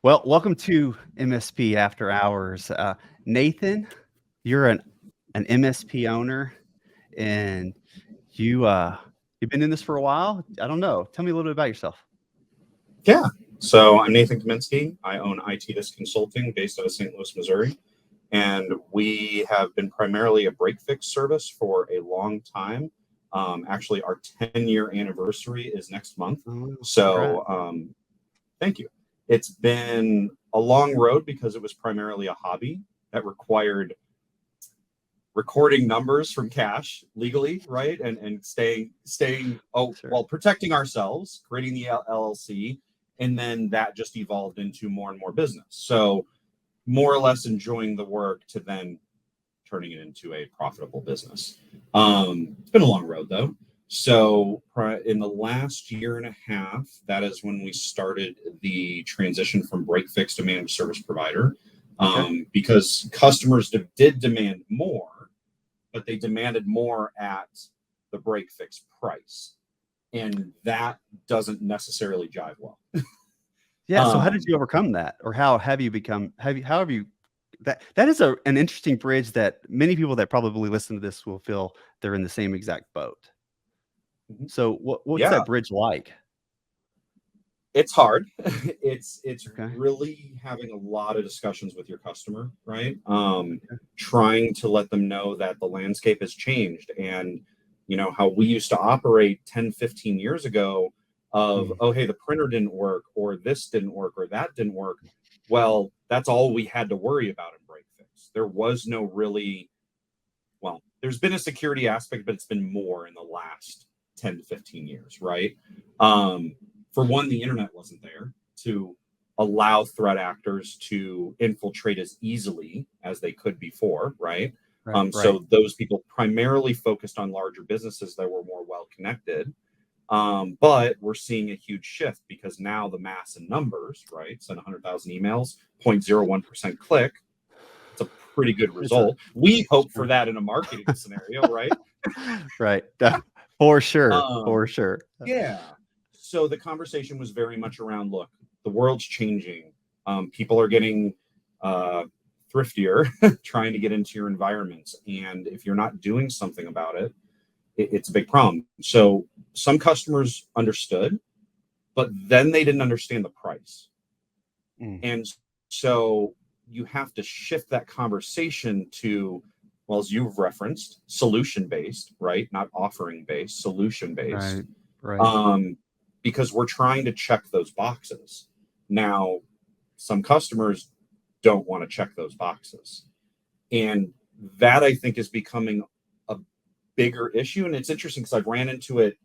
Well, welcome to MSP After Hours. Nathan, you're an MSP owner, and you've been in this for a while. I don't know. Tell me a little bit about yourself. Yeah. So I'm Nathan Kaminsky. I own IT Disc Consulting based out of St. Louis, Missouri. And we have been primarily a break fix service for a long time. Actually, our 10-year anniversary is next month. Oh, So congrats. thank you. It's been a long road because it was primarily a hobby that required recording numbers from cash legally, right? And staying Sure. while protecting ourselves, creating the LLC, and then that just evolved into more and more business. So more or less enjoying the work to then turning it into a profitable business. It's been a long road though. So in the last year and a half, that is when we started the transition from break fix to managed service provider. Okay. Because customers did demand more, but they demanded more at the break fix price. And that doesn't necessarily jive well. Yeah. So, how did you overcome that, or how have you become? How have you? That is an interesting bridge that many people that probably listen to this will feel they're in the same exact boat. So, what's Yeah, that bridge like? it's hard. It's Okay. really having a lot of discussions with your customer, right? Okay. Trying to let them know that the landscape has changed, and how we used to operate 10, 15 years ago of, Mm, oh, hey, the printer didn't work, or this didn't work, or that didn't work. Well, that's all we had to worry about in break fix. There was no really, well, there's been a security aspect, but it's been more in the last 10 to 15 years, right? For one, the internet wasn't there to allow threat actors to infiltrate as easily as they could before, right? right. Right. So those people primarily focused on larger businesses that were more well connected. But we're seeing a huge shift because now the mass in numbers, right? Send 100,000 emails, 0.01% click. It's a pretty good It's a result. We hope for sure. that in a marketing scenario, right? Right. For sure. Um, For sure. yeah. So the conversation was very much around, look, the world's changing. People are getting uh, thriftier, trying to get into your environments. And if you're not doing something about it, it's a big problem. So some customers understood, but then they didn't understand the price. Mm, And so you have to shift that conversation to, well, as you've referenced, solution based, right? Not offering based, solution right. based. Right. Um, because we're trying to check those boxes. Now, some customers don't want to check those boxes. And that I think is becoming a bigger issue. And it's interesting because I've ran into it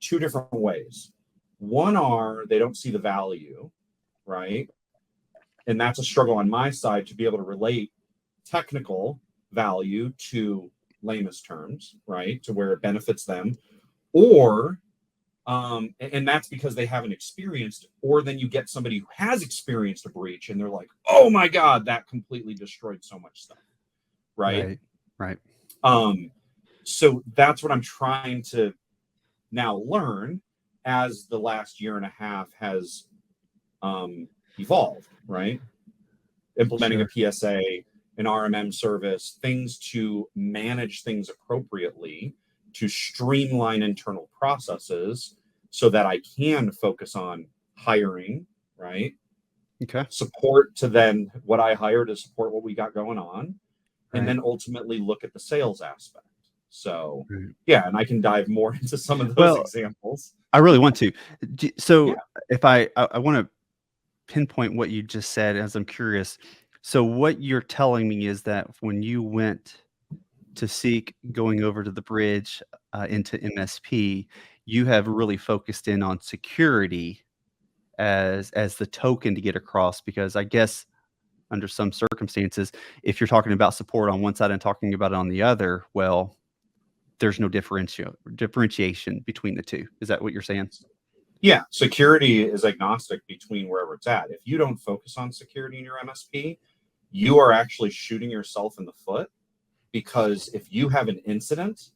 two different ways. One are they don't see the value, right? And that's a struggle on my side to be able to relate technical value to layman's terms, right? To where it benefits them. Or and that's because they haven't experienced, or then you get somebody who has experienced a breach and they're like, oh my God, that completely destroyed so much stuff. Right. Right. Right. Um, so that's what I'm trying to now learn as the last year and a half has evolved, right? Implementing a Sure. PSA, an RMM service, things to manage things appropriately, to streamline internal processes so that I can focus on hiring, right? Okay. Support to then what I hire to support what we got going on, and Right. then ultimately look at the sales aspect. So, Right. yeah, and I can dive more into some of those Well, examples. I really want to. So, Yeah. if I want to pinpoint what you just said, as I'm curious. So, what you're telling me is that when you went to seek going over to the bridge into MSP, you have really focused in on security as the token to get across. Because I guess under some circumstances, if you're talking about support on one side and talking about it on the other, well, there's no differentiation between the two. Is that what you're saying? Yeah, security is agnostic between wherever it's at. If you don't focus on security in your MSP, you are actually shooting yourself in the foot because if you have an incident,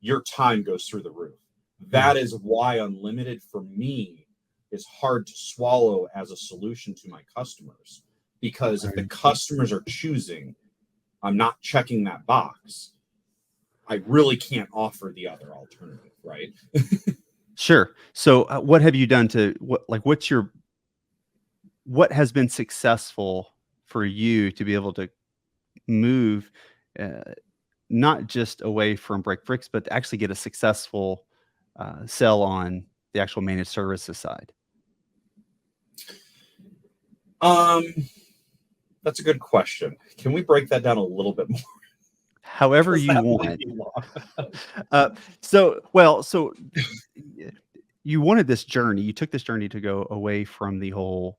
your time goes through the roof. Mm, That is why unlimited for me is hard to swallow as a solution to my customers, because if the customers are choosing, I'm not checking that box, I really can't offer the other alternative, right? Sure. So, what have you done to what has been successful for you to be able to move, uh, not just away from break fix, but to actually get a successful sell on the actual managed services side? Um, that's a good question. Can we break that down a little bit more? However Because you that might want. be long. So you wanted this journey. You took this journey to go away from the whole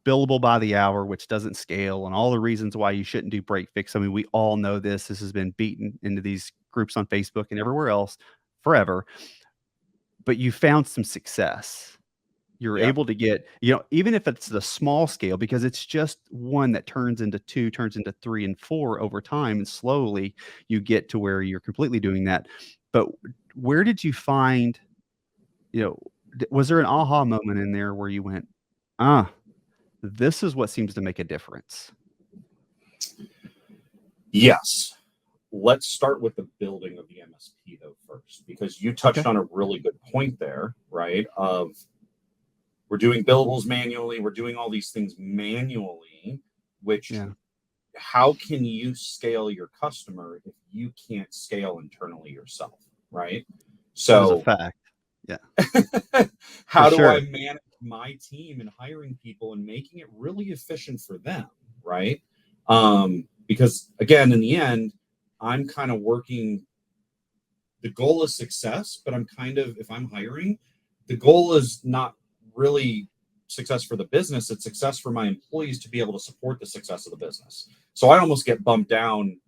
billable by the hour, which doesn't scale, and all the reasons why you shouldn't do break fix. I mean, we all know this. This has been beaten into these groups on Facebook and everywhere else forever. But you found some success. You're Yeah. able to get, even if it's the small scale, because it's just one that turns into two, turns into three and four over time, and slowly you get to where you're completely doing that. But where did you find, was there an aha moment in there where you went, ah, this is what seems to make a difference? Yes. Let's start with the building of the MSP though first, because you touched Okay. on a really good point there, right? Of we're doing billables manually, we're doing all these things manually, which Yeah. how can you scale your customer if you can't scale internally yourself, right? That is a So fact. Yeah, for how do I sure. manage my team and hiring people and making it really efficient for them, right? Because again, in the end, I'm kind of working, the goal is success, but I'm kind of, if I'm hiring, the goal is not really success for the business, it's success for my employees to be able to support the success of the business. So I almost get bumped down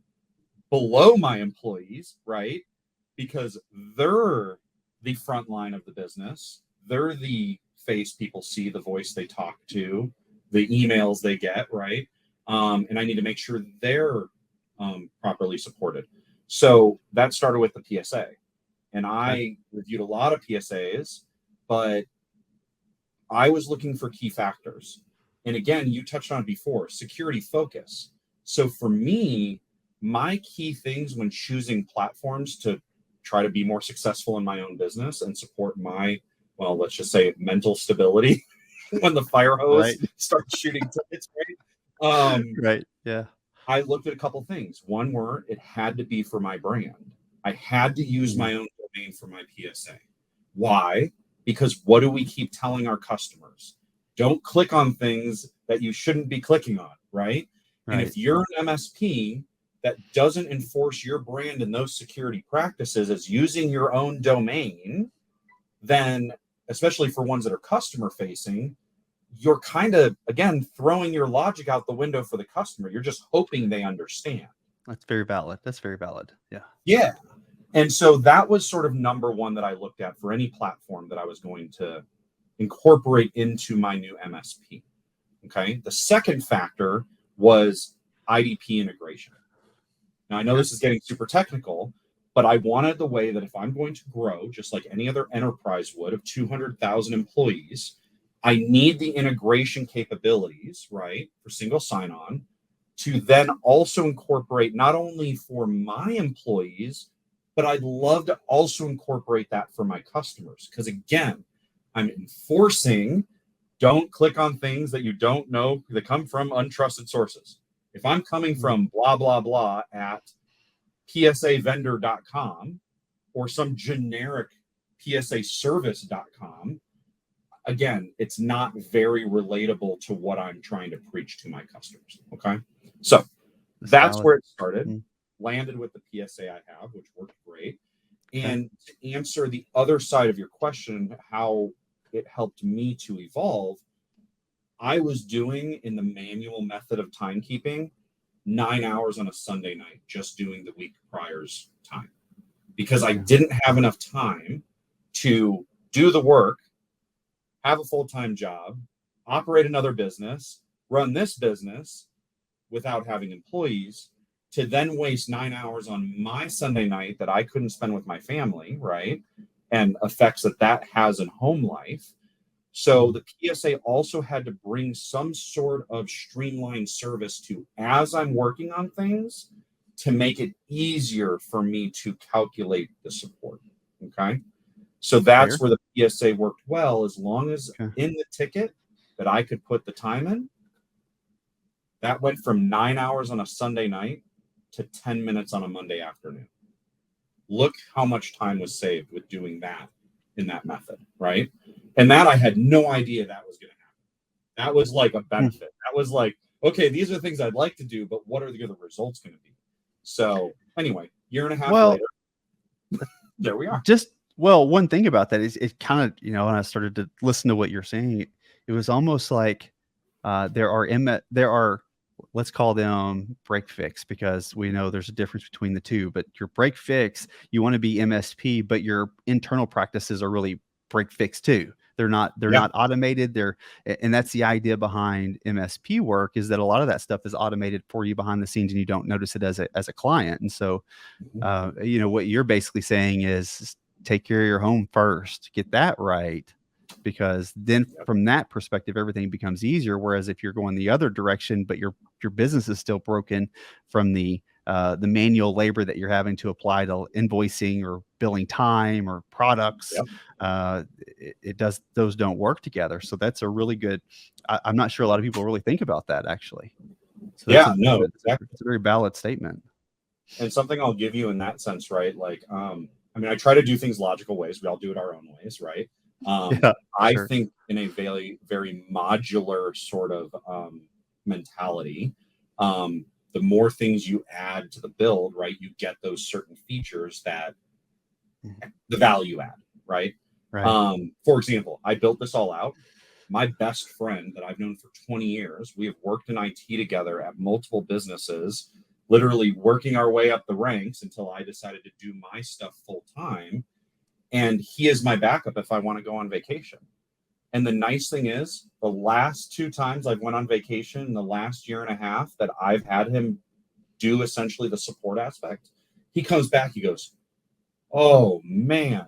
below my employees, right? Because they're the front line of the business. They're the face people see, the voice they talk to, the emails they get, right? And I need to make sure they're properly supported. So that started with the PSA. And Okay. I reviewed a lot of PSAs, but I was looking for key factors. And again, you touched on it before, security focus. So for me, my key things when choosing platforms to try to be more successful in my own business and support my, well, let's just say mental stability when the fire hose Right. starts shooting tickets, right? Right. Yeah. I looked at a couple things. One were it had to be for my brand. I had to use Mhm. my own domain for my PSA. Why? Because what do we keep telling our customers? Don't click on things that you shouldn't be clicking on, right? And Right. if you're an MSP that doesn't enforce your brand and those security practices as using your own domain, then especially for ones that are customer facing, you're kind of, again, throwing your logic out the window for the customer. You're just hoping they understand. That's very valid. That's very valid. Yeah. Yeah. And so that was sort of number one that I looked at for any platform that I was going to incorporate into my new MSP. Okay. The second factor was IDP integration. Now, I know Okay. this is getting super technical, but I wanted the way that if I'm going to grow, just like any other enterprise would, of 200,000 employees, I need the integration capabilities, right, for single sign on to then also incorporate not only for my employees, but I'd love to also incorporate that for my customers. Because again, I'm enforcing don't click on things that you don't know that come from untrusted sources. If I'm coming Mhm. from blah, blah, blah at psavendor.com or some generic psaservice.com, again, it's not very relatable to what I'm trying to preach to my customers. Okay. So That's that's valid. where it started, Mm. landed with the PSA I have, which worked great. Okay. And to answer the other side of your question, how it helped me to evolve, I was doing in the manual method of timekeeping 9 hours on a Sunday night, just doing the week prior's time because I Yeah. didn't have enough time to do the work, have a full time job, operate another business, run this business without having employees, to then waste 9 hours on my Sunday night that I couldn't spend with my family, right? And effects that that has in home life So the PSA also had to bring some sort of streamlined service to, as I'm working on things, to make it easier for me to calculate the support. Okay. So that's Fair. where the PSA worked well, as long as Okay. in the ticket that I could put the time in. That went from 9 hours on a Sunday night to 10 minutes on a Monday afternoon. Look how much time was saved with doing that in that method, right? And that I had no idea that was going to happen. That was like a benefit. That was like, okay, these are things I'd like to do, but what are the other results going to be? So anyway, year and a half later, there we are. One thing about that is it kind of, when I started to listen to what you're saying, it was almost like there are, let's call them break fix, because we know there's a difference between the two. But your break fix, you want to be MSP, but your internal practices are really break fix too. They're not automated. And that's the idea behind MSP work, is that a lot of that stuff is automated for you behind the scenes and you don't notice it as a client. And so, what you're basically saying is take care of your home first, get that right, because then from that perspective, everything becomes easier. Whereas if you're going the other direction, but your business is still broken from the manual labor that you're having to apply to invoicing or billing time or products, those don't work together. So that's a really good, I'm not sure a lot of people really think about that, actually. So Exactly. It's a very valid statement. And something I'll give you in that sense, right? Like, I try to do things logical ways. We all do it our own ways, right? I think in a very, very modular sort of mentality, the more things you add to the build, right, you get those certain features that the value add, right? For example, I built this all out. My best friend that I've known for 20 years, we have worked in IT together at multiple businesses, literally working our way up the ranks until I decided to do my stuff full time. And he is my backup if I want to go on vacation. And the nice thing is, the last 2 times I've went on vacation in the last year and a half that I've had him do essentially the support aspect, he comes back, he goes, "Oh man,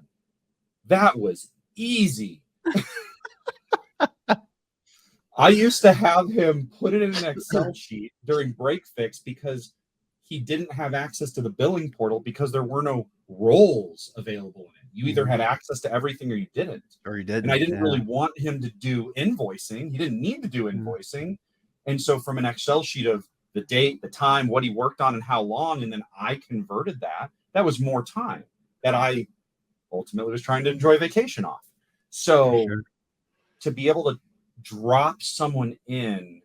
that was easy." I used to have him put it in an Excel sheet during break fix because he didn't have access to the billing portal because there were no roles available in it. You either had access to everything or you didn't. And I didn't really want him to do invoicing. He didn't need to do invoicing. And so from an Excel sheet of the date, the time, what he worked on and how long, and then I converted that, that was more time that I ultimately was trying to enjoy vacation off. So to be able to drop someone in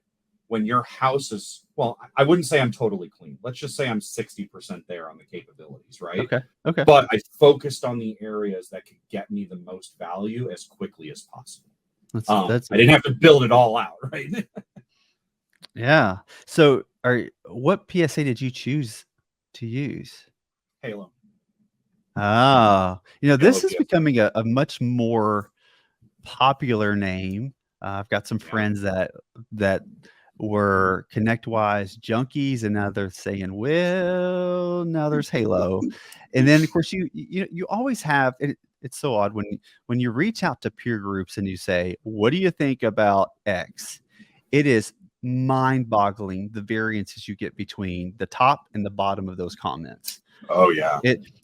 when your house is, well, I wouldn't say I'm totally clean. Let's just say I'm 60% there on the capabilities, right? Okay. But I focused on the areas that could get me the most value as quickly as possible. I didn't have to build it all out, right? Yeah. So what PSA did you choose to use? Halo. This is becoming a much more popular name. I've got some friends that were ConnectWise junkies, and now they're saying, well, now there's Halo. And then of course you always have it. It's so odd when you reach out to peer groups and you say, what do you think about X? It is mind-boggling the variances you get between the top and the bottom of those comments. Oh yeah.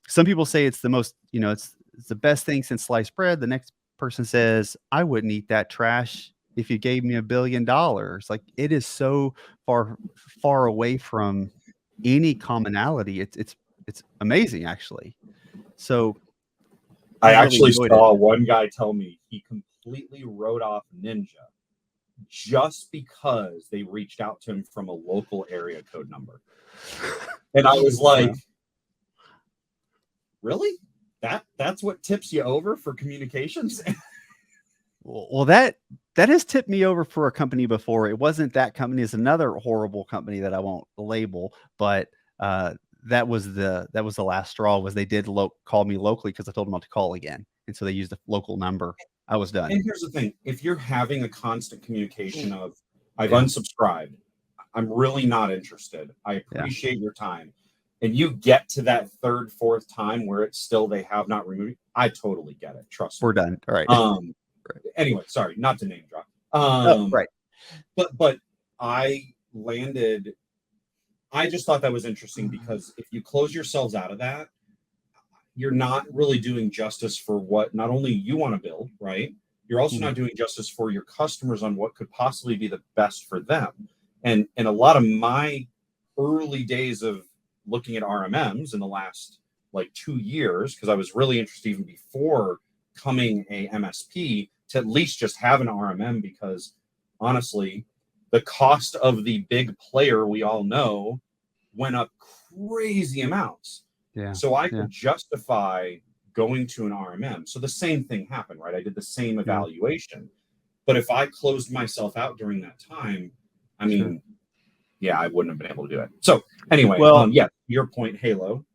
Some people say it's the most, it's the best thing since sliced bread. The next person says, I wouldn't eat that trash if you gave me $1 billion. Like, it is so far away from any commonality. It's amazing, actually. So I actually saw one guy tell me he completely wrote off Ninja just because they reached out to him from a local area code number. And I was like, really? That's what tips you over for communications? Well, that has tipped me over for a company before. It wasn't that company. It's another horrible company that I won't label, but that was the last straw. Was they did call me locally because I told them not to call again, and so they used a local number. I was done. And here's the thing: if you're having a constant communication of, I've unsubscribed, I'm really not interested, I appreciate your time, and you get to that third, fourth time where it's still they have not removed, I totally get it. Trust me. We're done. All right. Anyway, sorry, not to name drop. Oh, right. But I landed. I just thought that was interesting because if you close yourselves out of that, you're not really doing justice for what not only you want to build, right? You're also not doing justice for your customers on what could possibly be the best for them. And a lot of my early days of looking at RMMs in the last like 2 years, because I was really interested even before coming a MSP to at least just have an RMM, because honestly, the cost of the big player we all know went up crazy amounts. Yeah. So I could justify going to an RMM. So the same thing happened, right? I did the same evaluation. But if I closed myself out during that time, I mean, yeah, I wouldn't have been able to do it. So anyway, yeah, your point, Halo.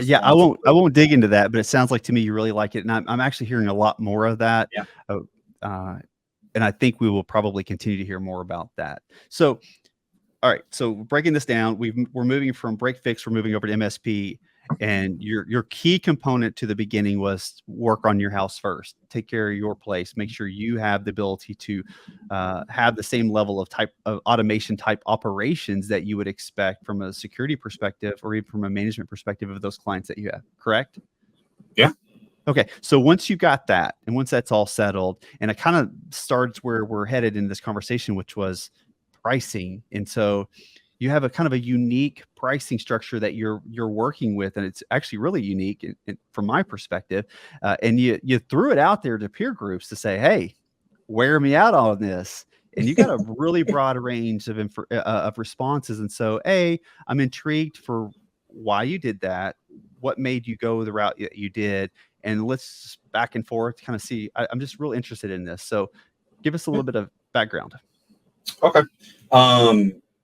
Yeah, I won't dig into that, but it sounds like to me you really like it, and I'm actually hearing a lot more of that. Yeah. And I think we will probably continue to hear more about that. So, all right. So breaking this down, we're moving from break fix, we're moving over to MSP, and your key component to the beginning was work on your house first, take care of your place, make sure you have the ability to have the same level of automation type operations that you would expect from a security perspective or even from a management perspective of those clients that you have. Correct? Yeah. Okay, so once you got that, and once that's all settled, and it kind of starts where we're headed in this conversation, which was pricing. And so you have a kind of a unique pricing structure that you're working with, and it's actually really unique from my perspective. And you threw it out there to peer groups to say, "Hey, wear me out on this." And you got a really broad range of responses. And so, I'm intrigued for why you did that, what made you go the route that you did, and let's back and forth kind of see. I'm just real interested in this. So give us a little bit of background. Okay.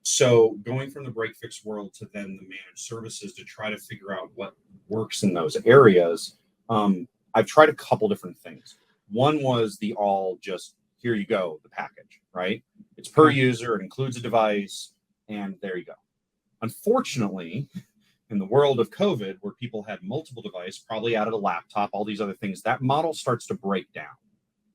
So going from the break fix world to then the managed services to try to figure out what works in those areas, I've tried a couple different things. One was the all just here you go, the package, right? It's per user, it includes a device, and there you go. Unfortunately, in the world of COVID, where people had multiple devices, probably added a laptop, all these other things, that model starts to break down.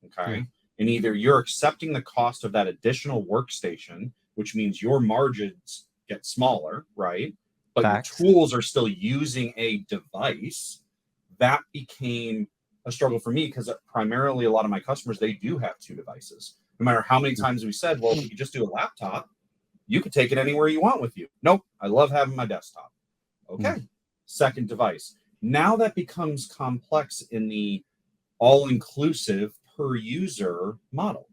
Okay. And either you're accepting the cost of that additional workstation, which means your margins get smaller, right? But Facts. your tools are still using a device. That became a struggle for me because primarily a lot of my customers, they do have 2 devices. No matter how many times we said, well, if you could just do a laptop, you could take it anywhere you want with you. Nope. I love having my desktop. Okay. Second device. Now that becomes complex in the all-inclusive per user model,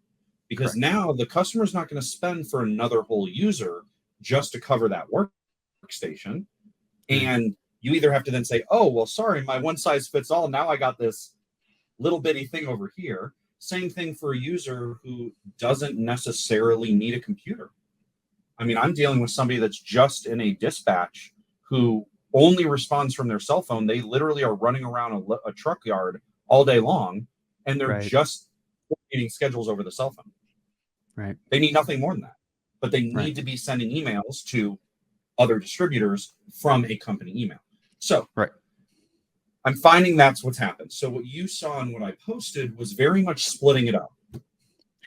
because now the customer is not going to spend for another whole user just to cover that workstation. And you either have to then say, oh, well, sorry, my one size fits all. Now I got this little bitty thing over here. Same thing for a user who doesn't necessarily need a computer. I mean, I'm dealing with somebody that's just in a dispatch who only responds from their cell phone. They literally are running around a truck yard all day long, and they're just getting schedules over the cell phone. Right. They need nothing more than that, but they need to be sending emails to other distributors from a company email. So I'm finding that's what's happened. So what you saw and what I posted was very much splitting it up.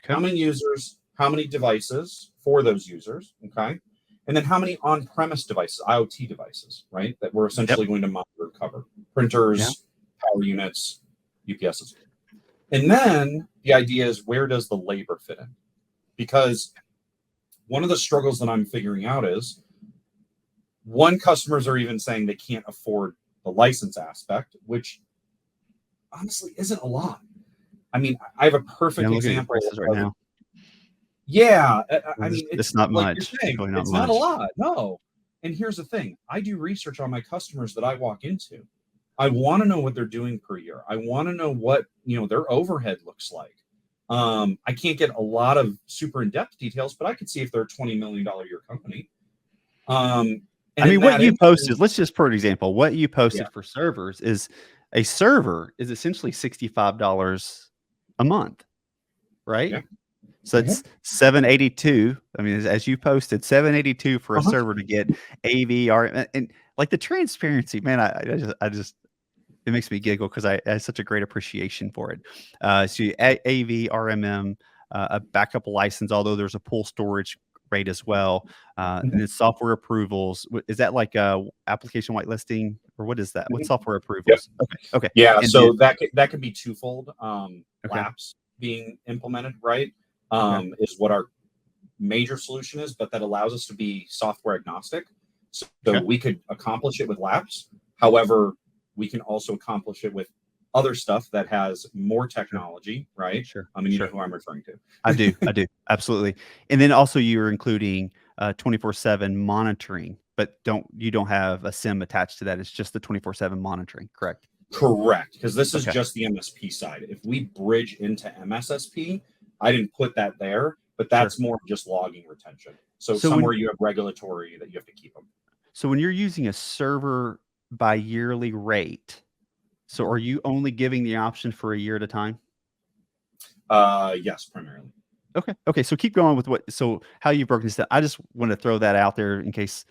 How many users, how many devices for those users, okay? And then how many on-premise devices, IoT devices, right? That we're essentially going to monitor and cover. Printers, power units, UPSs. And then the idea is, where does the labor fit in? Because one of the struggles that I'm figuring out is, one, customers are even saying they can't afford the license aspect, which honestly isn't a lot. I mean, I have a perfect example right now. Yeah, I mean, it's not like much. You're saying, it's not a lot. No. And here's the thing. I do research on my customers that I walk into. I want to know what they're doing per year. I want to know what, their overhead looks like. I can't get a lot of super in-depth details, but I could see if they're a $20 million a year company. I mean, what you posted, let's just, for example, what you posted for servers is a server is essentially $65 a month, right? Yeah. So it's $782. I mean, as you posted, $782 for a server to get AVR, and like the transparency, man. I just it makes me giggle because I have such a great appreciation for it. So AV, RMM, a backup license, although there's a pool storage rate as well. And Mhm, then software approvals. Is that like application whitelisting or what is that? What mhm. software Yep. approvals? Okay. Okay. Yeah. And then, So that could be twofold. okay. Laps being implemented, right, Okay. is what our major solution is, but that allows us to be software agnostic. So Okay. we could accomplish it with Labs. However, we can also accomplish it with other stuff that has more Sure. technology, right? Sure. I mean, you know Sure. who I'm referring to. I do. I do. Absolutely. And then also you're including 24/7 monitoring, but you don't have a SIM attached to that. It's just the 24/7 monitoring, correct? Correct, because this is Okay. just the MSP side. If we bridge into MSSP, I didn't put that there, but Sure. that's more just logging retention. So So when somewhere you have regulatory that you have to keep them. so when you're using a server by yearly rate, so are you only giving the option for a year at a time? Yes, primarily. Okay. Okay. So keep going with how you broke this down. I just want to throw that out there in case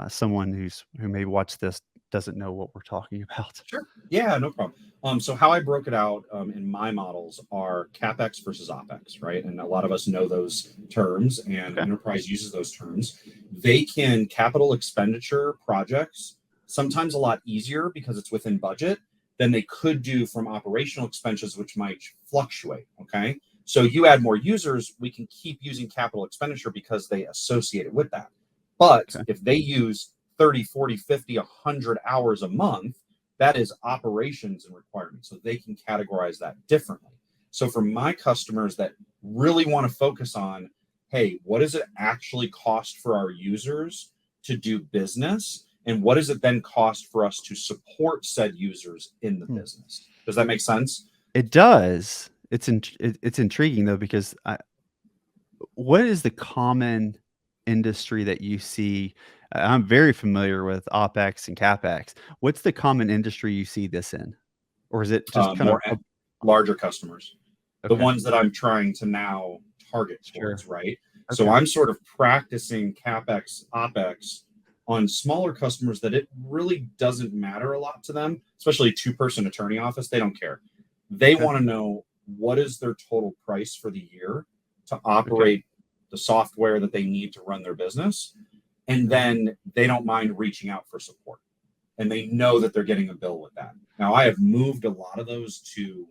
someone who may watch this doesn't know what we're talking about. Sure. Yeah, no problem. So how I broke it out in my models are CapEx versus OpEx, right? And a lot of us know those terms, and Okay. enterprise uses those terms. They can capital expenditure projects sometimes a lot easier because it's within budget than they could do from operational expenses, which might fluctuate. Okay. So you add more users, we can keep using capital expenditure because they associate it with that. But Okay. if they use 30, 40, 50, 100 hours a month, that is operations and requirements. So they can categorize that differently. So for my customers that really want to focus on, hey, what does it actually cost for our users to do business? And what does it then cost for us to support said users in the Hmm. business? Does that make sense? It does. It's intriguing though because what is the common industry that you see? I'm very familiar with OpEx and CapEx. What's the common industry you see this in? Or is it just kind of More larger customers, the okay, ones that I'm trying to now target sure. towards, right? So Okay. I'm sort of practicing CapEx, OpEx on smaller customers that it really doesn't matter a lot to them, especially a two-person attorney office. They don't care. They Okay. want to know what is their total price for the year to Okay. operate the software that they need to run their business. And then they don't mind reaching out for support and they know that they're getting a bill with that. Now, I have moved a lot of those to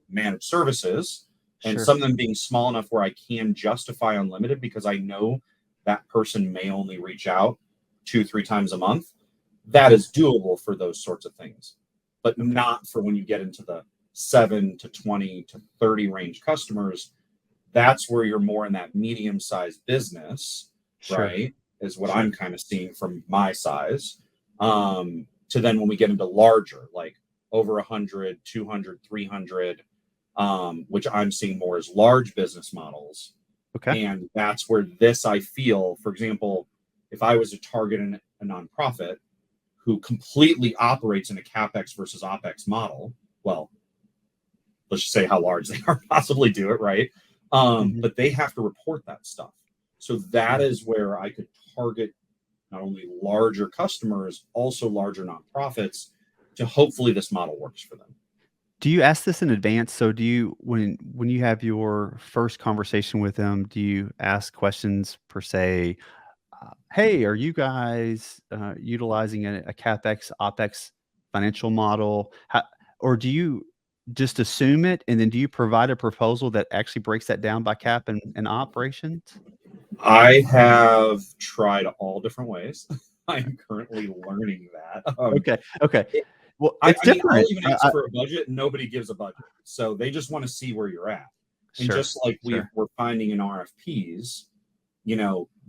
managed services, and Sure. some of them being small enough where I can justify unlimited because I know that person may only reach out 2, 3 times a month. That Okay. is doable for those sorts of things, but Okay. not for when you get into the 7 to 20 to 30 range customers. That's where you're more in that medium sized business, Sure. right? Is what I'm Sure. kind of seeing from my size. To then when we get into larger, like over 100, 200, 300, which I'm seeing more as large business models. Okay. And that's where this, I feel, for example, if I was to target a nonprofit who completely operates in a CapEx versus OpEx model, well, let's just say how large they are, possibly do it, right? Mhm. But they have to report that stuff. So that Sure. is where I could target not only larger customers, also larger nonprofits to hopefully this model works for them. Do you ask this in advance? So do you when you have your first conversation with them, do you ask questions per se, "Hey, are you guys, utilizing a CapEx, OpEx financial model?" Or do you just assume it, and then do you provide a proposal that actually breaks that down by cap and operations? I have tried all different ways. I'm currently learning that. Okay, okay. It, Well, I, it's I mean, I'll different. even ask for a budget. Nobody gives a budget, so they just want to see where you're at. And Sure, just like sure. we're finding in RFPs,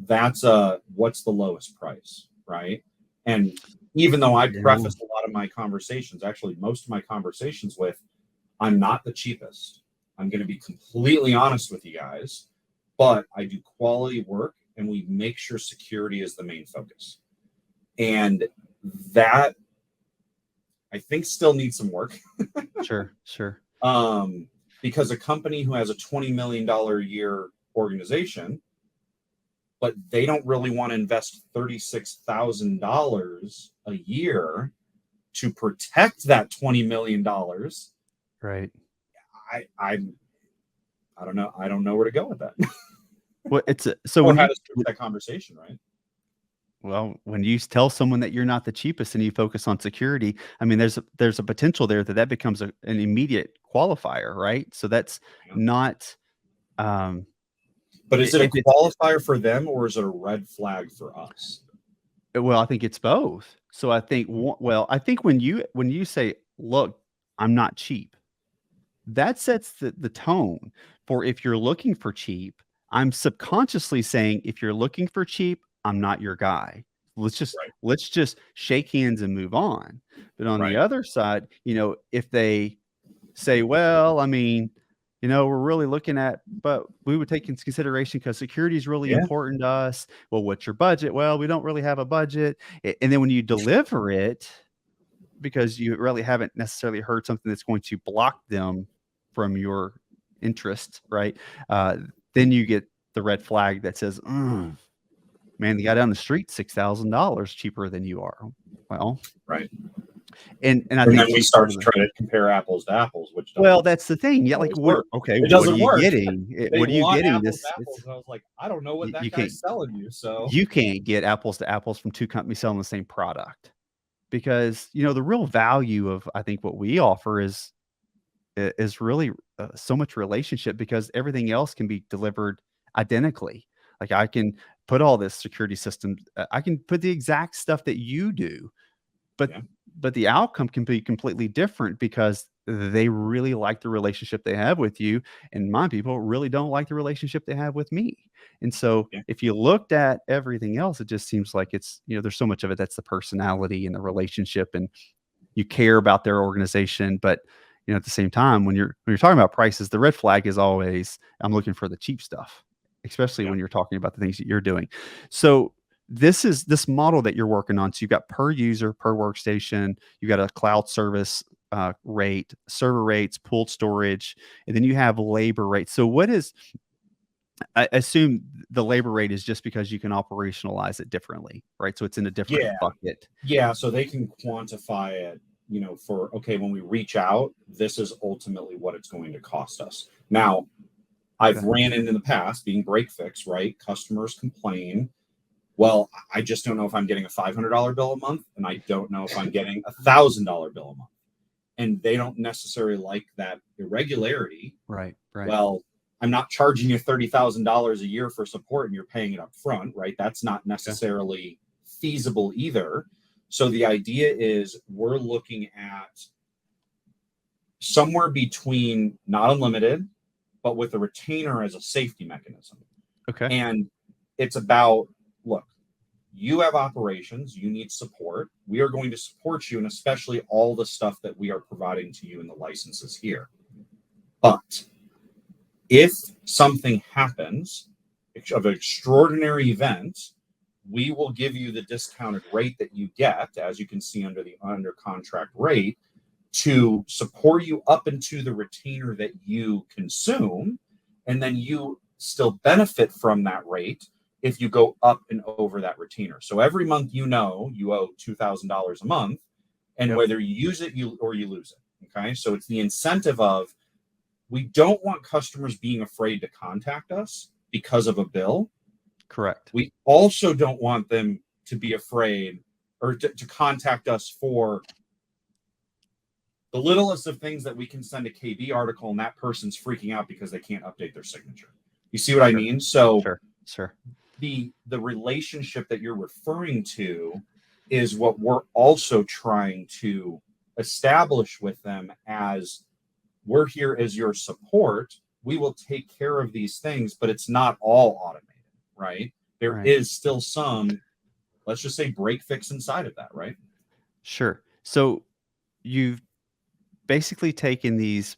that's a what's the lowest price, right? And even though I Yeah, preface a lot of my conversations, actually most of my conversations with, I'm not the cheapest. I'm going to be completely honest with you guys, but I do quality work and we make sure security is the main focus. And that I think still needs some work. sure, sure. um, because a company who has a $20 million a year organization, but they don't really want to invest $36,000 a year to protect that $20 million, Right. I don't know. I don't know where to go with that. Well, so Or when how you to start that conversation, right? well, when you tell someone that you're not the cheapest and you focus on security, I mean, there's a potential there that becomes an immediate qualifier, right? So that's Yeah. not, um, But is it a if it's qualifier for them or is it a red flag for us? well, I think it's both. So I think I think when you say, "Look, I'm not cheap," that sets the tone for if you're looking for cheap. I'm subconsciously saying, if you're looking for cheap, I'm not your guy. Right. Let's just shake hands and move on. But on the Right. other side, if they say, well, I mean, we're really looking at, but we would take into consideration because security is really Yeah. important to us. Well, what's your budget? Well, we don't really have a budget. And then when you deliver it, because you really haven't necessarily heard something that's going to block them from your interest, right? Uh, then you get the red flag that says, man, the guy down the street, $6,000 cheaper than you are. Well, Right. and I And then think we too, start to try to compare apples to apples, which well, doesn't that's the thing. Yeah, like always work. okay, It what are doesn't you work. getting? They What are you want getting? apples to apples. And I was like, I don't know what that You can't guy's selling you. So you can't get apples to apples from two companies selling the same product because the real value of I think what we offer is really so much relationship because everything else can be delivered identically. Like I can put all this security system, I can put the exact stuff that you do, but yeah, the outcome can be completely different because they really like the relationship they have with you, and my people really don't like the relationship they have with me. And so yeah, if you looked at everything else, it just seems like it's there's so much of it that's the personality and the relationship, and you care about their organization. But at the same time, when you're talking about prices, the red flag is always, I'm looking for the cheap stuff, especially yeah, when you're talking about the things that you're doing. So this model that you're working on. So you've got per user, per workstation, you got a cloud service rate, server rates, pooled storage, and then you have labor rates. So what is, I assume the labor rate is just because you can operationalize it differently, right? So it's in a different yeah, bucket. yeah. So they can quantify it, for okay, when we reach out, this is ultimately what it's going to cost us. Now, I've Okay. ran into the past being break fix, right? Customers complain. Well, I just don't know if I'm getting a $500 bill a month, and I don't know if I'm getting $1,000 bill a month, and they don't necessarily like that irregularity. Right. Right. Well, I'm not charging you $30,000 a year for support, and you're paying it up front, right? That's not Okay. necessarily feasible either. So the idea is we're looking at somewhere between not unlimited, but with a retainer as a safety mechanism. Okay. And it's about, look, you have operations, you need support. We are going to support you, and especially all the stuff that we are providing to you in the licenses here. But if something happens of an extraordinary event, we will give you the discounted rate that you get, as you can see under the under contract rate, to support you up into the retainer that you consume, and then you still benefit from that rate if you go up and over that retainer. So every month you owe $2,000 a month, and Yep. whether you use it or you lose it. Okay, so it's the incentive of, we don't want customers being afraid to contact us because of a bill. Correct. We also don't want them to be afraid or to contact us for the littlest of things that we can send a KB article and that person's freaking out because they can't update their signature. You see what I Sure. mean? So Sure. the relationship that you're referring to is what we're also trying to establish with them, as we're here as your support. We will take care of these things, but it's not all automated, right? There Right. is still some, let's just say, break fix inside of that, right? Sure. So you've basically taken these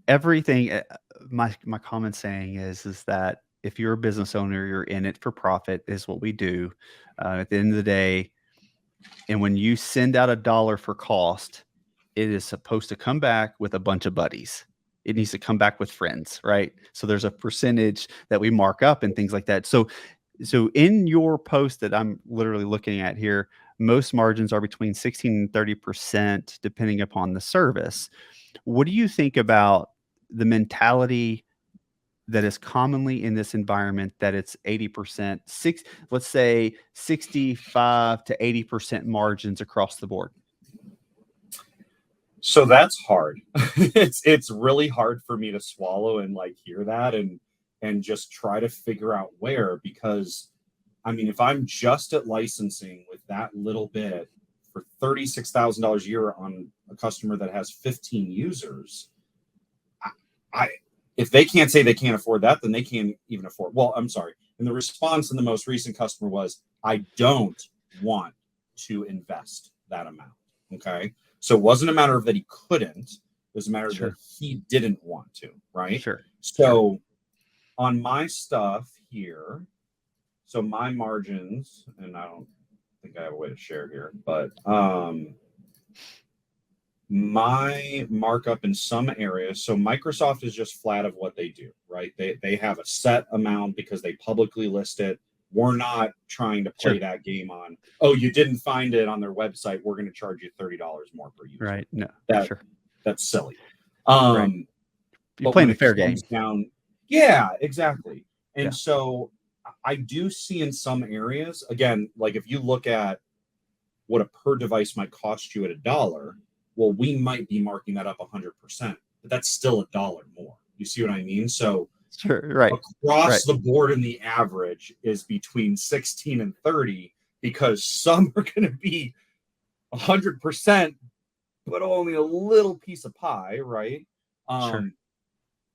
everything. My common saying is that if you're a business owner, you're in it for profit, is what we do. At the end of the day, and when you send out $1 for cost, it is supposed to come back with a bunch of buddies. It needs to come back with friends, right? So there's a percentage that we mark up and things like that. So in your post that I'm literally looking at here, most margins are between 16 and 30%, depending upon the service. What do you think about the mentality that is commonly in this environment that it's 80%, let's say 65 to 80% margins across the board? So that's hard. It's really hard for me to swallow and like hear that and just try to figure out where, because I mean, if I'm just at licensing with that little bit for $36,000 a year on a customer that has 15 users, I if they can't say they can't afford that, then they can't even afford. Well, I'm sorry. And the response in the most recent customer was, I don't want to invest that amount. Okay. So it wasn't a matter of that he couldn't, it was a matter Sure. that he didn't want to, right? Sure. So on my stuff here, so my margins, and I don't think I have a way to share here, but my markup in some areas, so Microsoft is just flat of what they do, right? They have a set amount because they publicly list it. We're not trying to play Sure. that game on, oh, you didn't find it on their website, we're going to charge you $30 more per user. Right. No. That Sure. that's silly. Right. You're But playing when the it fair comes game. down, yeah, exactly. Yeah. And so I do see in some areas, again, like if you look at what a per device might cost you at $1, well, we might be marking that up 100%, but that's still $1 more. You see what I mean? So Sure. Right. across Right. the board, in the average is between 16 and 30, because some are going to be 100%, but only a little piece of pie, right? Sure.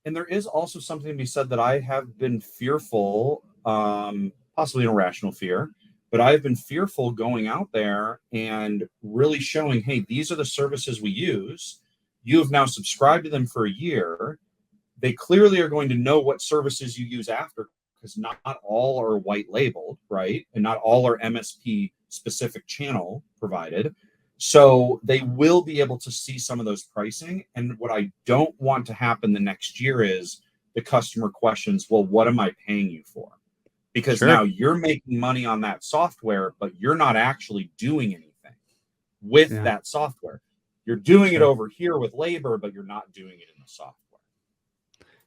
And there is also something to be said that I have been fearful, possibly an irrational fear, but I've been fearful going out there and really showing, hey, these are the services we use. You have now subscribed to them for a year. They clearly are going to know what services you use after, because not all are white labeled, right? And not all are MSP specific channel provided. So they will be able to see some of those pricing. And what I don't want to happen the next year is the customer questions, well, what am I paying you for? Because now you're making money on that software, but you're not actually doing anything with that software. You're doing it over here with labor, but you're not doing it in the software.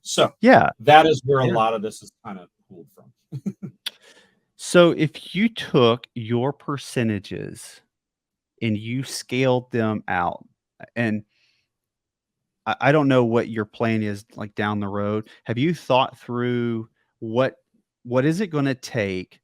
So that is where a lot of this is kind of pulled from. So if you took your percentages and you scaled them out, and I don't know what your plan is like down the road. Have you thought through what is it going to take,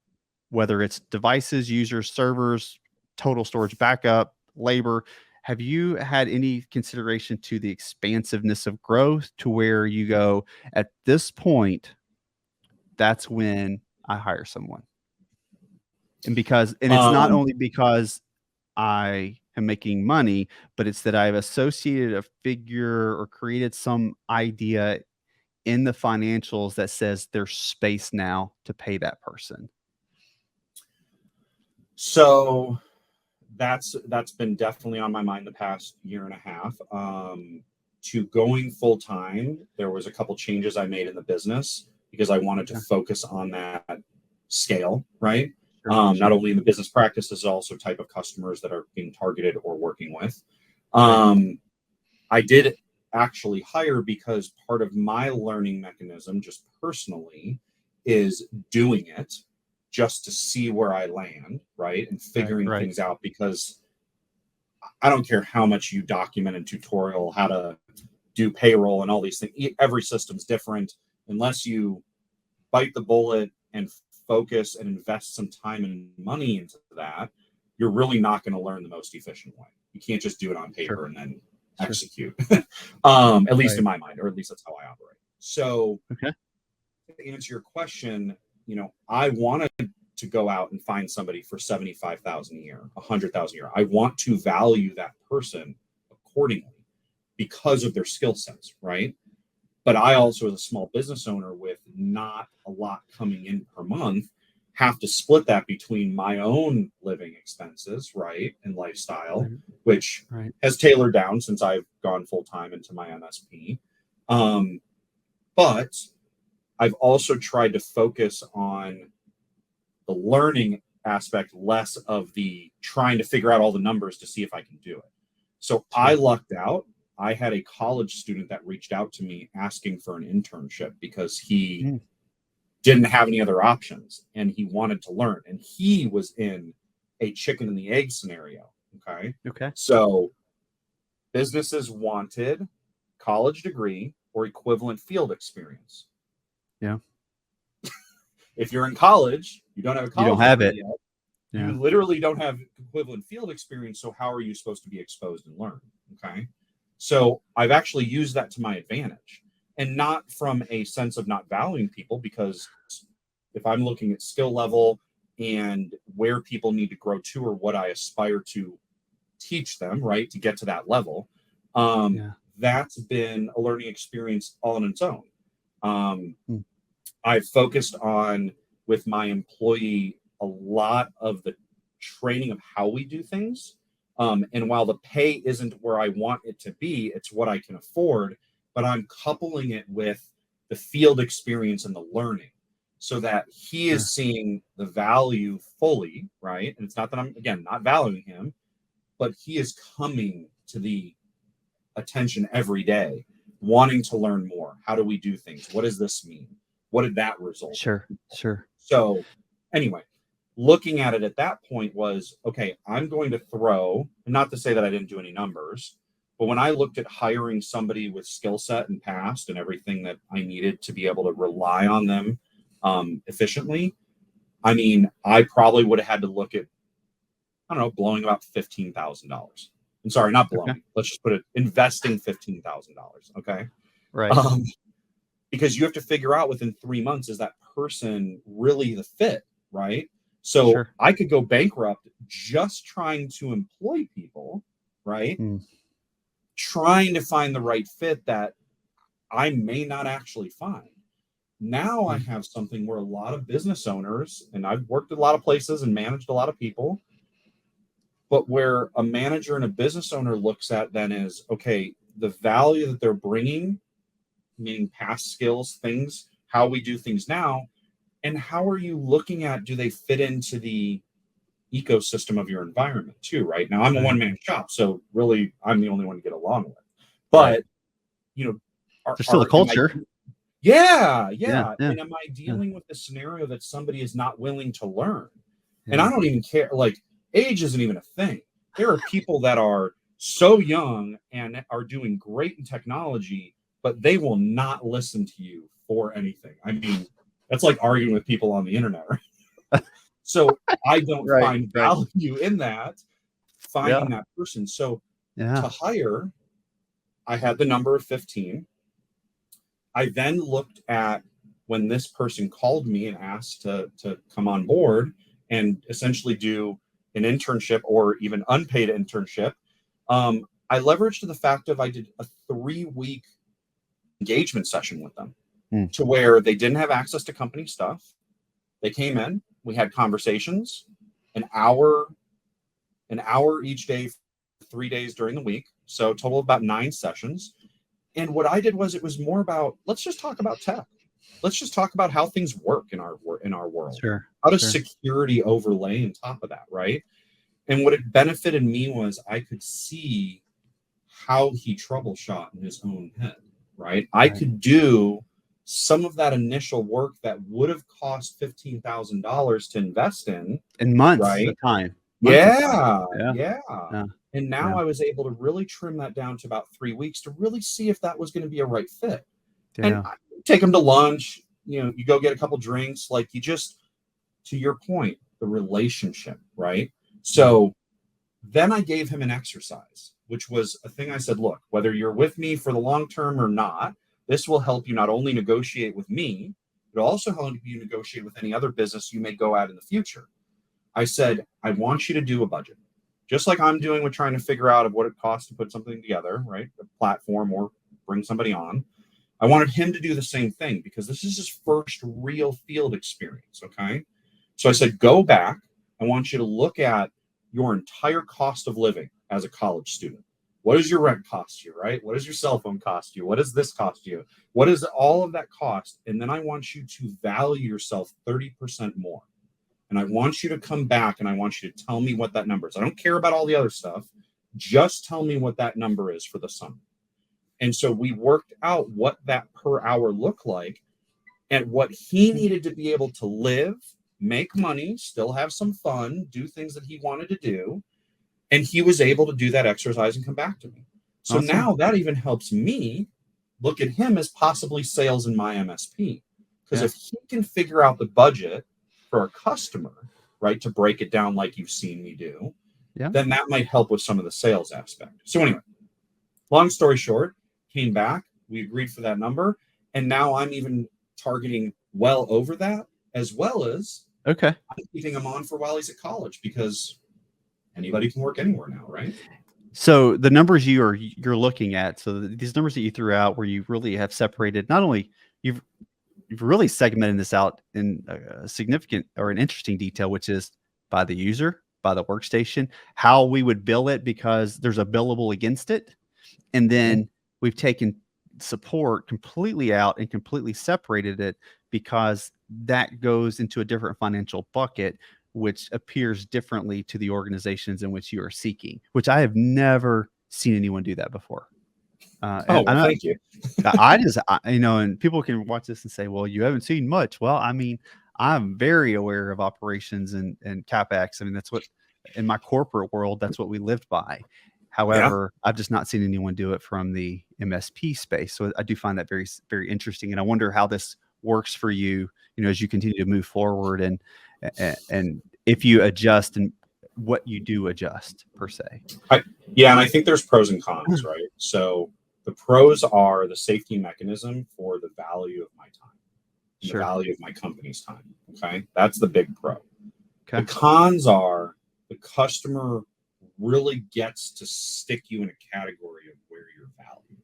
whether it's devices, users, servers, total storage backup, labor? Have you had any consideration to the expansiveness of growth to where you go, at this point, that's when I hire someone? And it's not only because I am making money, but it's that I've associated a figure or created some idea in the financials that says there's space now to pay that person. So that's been definitely on my mind the past year and a half. To going full time, there was a couple changes I made in the business because I wanted to focus on that scale, right? Not only in the business practices, also type of customers that are being targeted or working with. I did actually hire because part of my learning mechanism, just personally, is doing it just to see where I land, right? And figuring things out, because I don't care how much you document and tutorial how to do payroll and all these things. Every system's different. Unless you bite the bullet and focus and invest some time and money into that, you're really not going to learn the most efficient way. You can't just do it on paper and then execute. At least in my mind, or at least that's how I operate. So to answer your question, I wanted to go out and find somebody for $75,000 a year, $100,000 a year. I want to value that person accordingly because of their skill sets, right? But I also, as a small business owner with not a lot coming in per month, have to split that between my own living expenses, right, and lifestyle, which has tailored down since I've gone full time into my MSP. But I've also tried to focus on the learning aspect, less of the trying to figure out all the numbers to see if I can do it. So I Sure. lucked out. I had a college student that reached out to me asking for an internship because he Mm. didn't have any other options and he wanted to learn. And he was in a chicken and the egg scenario. Okay. Okay. So businesses wanted college degree or equivalent field experience. Yeah. If you're in college, you don't have a You don't college have degree it. yet. Yeah. You literally don't have equivalent field experience. So how are you supposed to be exposed and learn? Okay. So I've actually used that to my advantage, and not from a sense of not valuing people, because if I'm looking at skill level and where people need to grow to, or what I aspire to teach them, right, to get to that level, Yeah. that's been a learning experience all on its own. Mm. I've focused on, with my employee, a lot of the training of how we do things. And while the pay isn't where I want it to be, it's what I can afford, but I'm coupling it with the field experience and the learning so that he Sure. is seeing the value fully, right? And it's not that I'm, again, not valuing him, but he is coming to the attention every day, wanting to learn more. How do we do things? What does this mean? What did that result in? Sure. Sure. So, anyway, looking at it at that point was, okay, I'm going to throw, not to say that I didn't do any numbers, but when I looked at hiring somebody with skill set and past and everything that I needed to be able to rely on them efficiently, I mean, I probably would have had to look at, I don't know, blowing about $15,000. I'm sorry, not Okay. blowing. Let's just put it, investing $15,000. Okay. Right. Um, because you have to figure out within 3 months, is that person really the fit, right? So Sure. I could go bankrupt just trying to employ people, right? Mm. Trying to find the right fit that I may not actually find. Now I Mm. have something where a lot of business owners, and I've worked at a lot of places and managed a lot of people, but where a manager and a business owner looks at then is, okay, the value that they're bringing, meaning past skills, things, how we do things now, and how are you looking at, do they fit into the ecosystem of your environment too, right? Now I'm a Right. one-man shop, so really I'm the only one to get along with. Right. But you know, There's still a am I, culture. yeah, Yeah. yeah. Yeah. And am I Yeah. dealing with the scenario that somebody is not willing to learn? And I Yeah. don't even care, like, age isn't even a thing. There are people that are so young and are doing great in technology, but they will not listen to you for anything. I mean, that's like arguing with people on the internet, right? So I don't Right. find Right. value in that, finding Yeah. that person. So Yeah. to hire, I had the number of 15. I then looked at when this person called me and asked to come on board and essentially do an internship or even unpaid internship. I leveraged the fact of I did a 3 week engagement session with them Mm. to where they didn't have access to company stuff. They came in, we had conversations, an hour, an hour each day, 3 days during the week. So total of about 9 sessions. And what I did was, it was more about, let's just talk about tech. Let's just talk about how things work in our world. Sure. How does Sure. security overlay on top of that, right? And what it benefited me was I could see how he troubleshot in his own head, right? I Right. could do some of that initial work that would have cost $15,000 to invest in, In months of right? time. Months of time. Yeah, Yeah. yeah. Yeah. And now Yeah. I was able to really trim that down to about 3 weeks to really see if that was going to be a right fit. And Yeah. I take them to lunch, you go get a couple drinks, like, you just, to your point, the relationship, right? Yeah. So then I gave him an exercise, which was a thing. I said, look, whether you're with me for the long term or not, this will help you not only negotiate with me, but also help you negotiate with any other business you may go at in the future. I said, I want you to do a budget, just like I'm doing with trying to figure out of what it costs to put something together, right? A platform or bring somebody on. I wanted him to do the same thing because this is his first real field experience. Okay. So I said, go back. I want you to look at your entire cost of living as a college student. What does your rent cost you, right? What does your cell phone cost you? What does this cost you? What does all of that cost? And then I want you to value yourself 30% more. and I want you to come back and I want you to tell me what that number is. I don't care about all the other stuff. Just tell me what that number is for the summer. And so we worked out what that per hour looked like and what he needed to be able to live, make money, still have some fun, do things that he wanted to do. And he was able to do that exercise and come back to me. So Awesome. now that even helps me look at him as possibly sales in my MSP. Because if he can figure out the budget for a customer, right, to break it down like you've seen me do, then that might help with some of the sales aspect. So anyway, long story short, came back, we agreed for that number, and now I'm even targeting well over that, as well as I'm keeping him on for while he's at college, because anybody can work anywhere now, right? So the numbers you're looking at, so these numbers that you threw out, where you really have separated, not only you've really segmented this out in a significant or an interesting detail, which is by the user, by the workstation, how we would bill it because there's a billable against it. And then we've taken support completely out and completely separated it because that goes into a different financial bucket, which appears differently to the organizations in which you are seeking, which I have never seen anyone do that before. Thank you. And people can watch this and say, well, you haven't seen much. Well, I mean, I'm very aware of operations and CapEx. I mean, that's what, in my corporate world, that's what we lived by. However, I've just not seen anyone do it from the MSP space. So I do find that very, very interesting. And I wonder how this works for you, as you continue to move forward and if you adjust and what you do adjust per se. And I think there's pros and cons, right? So the pros are the safety mechanism for the value of my time, the value of my company's time. Okay. That's the big pro. The cons are the customer really gets to stick you in a category of where you're valued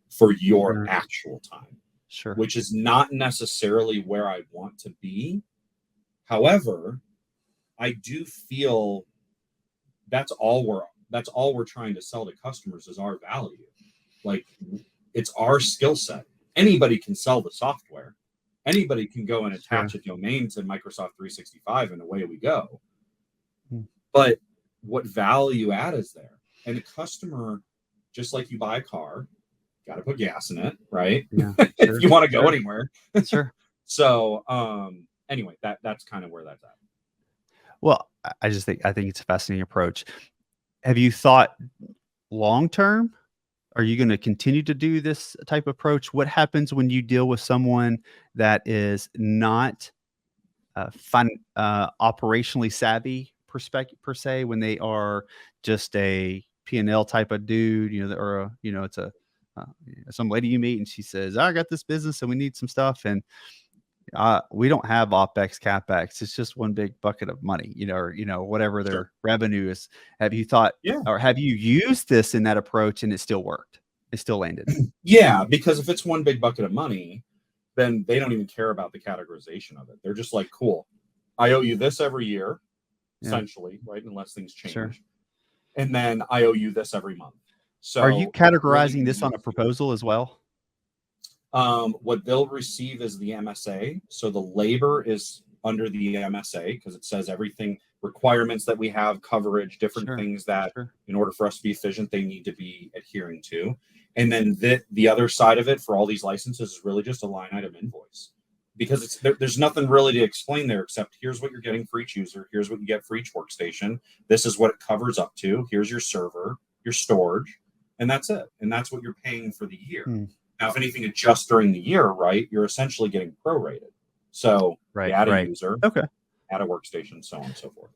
for your actual time, which is not necessarily where I want to be. However, I do feel that's all we're trying to sell to customers is our value. Like, it's our skill set. Anybody can sell the software. Anybody can go and attach a domain to Microsoft 365 and away we go. But what value add is there? And the customer, just like you buy a car, got to put gas in it, right? If you want to go anywhere. So anyway, that's kind of where that's at. Well, I think it's a fascinating approach. Have you thought long term? Are you going to continue to do this type of approach? What happens when you deal with someone that is not operationally savvy per se, when they are just a P&L type of dude, or it's some lady you meet and she says, I got this business and we need some stuff, and we don't have OpEx, CapEx. It's just one big bucket of money, or whatever their revenue is. Have you thought, or have you used this in that approach and it still worked? It still landed? Yeah, because if it's one big bucket of money, then they don't even care about the categorization of it. They're just like, cool, I owe you this every year, essentially, right? Unless things change. And then I owe you this every month. So are you categorizing this on a proposal as well? What they'll receive is the MSA. So the labor is under the MSA because it says everything, requirements that we have, coverage, different things that in order for us to be efficient, they need to be adhering to. And then the other side of it for all these licenses is really just a line item invoice, because there's nothing really to explain there except here's what you're getting for each user. Here's what you get for each workstation. This is what it covers up to. Here's your server, your storage, and that's it. And that's what you're paying for the year. Now, if anything adjusts during the year, right, you're essentially getting prorated. So you add a user, add a workstation, so on and so forth.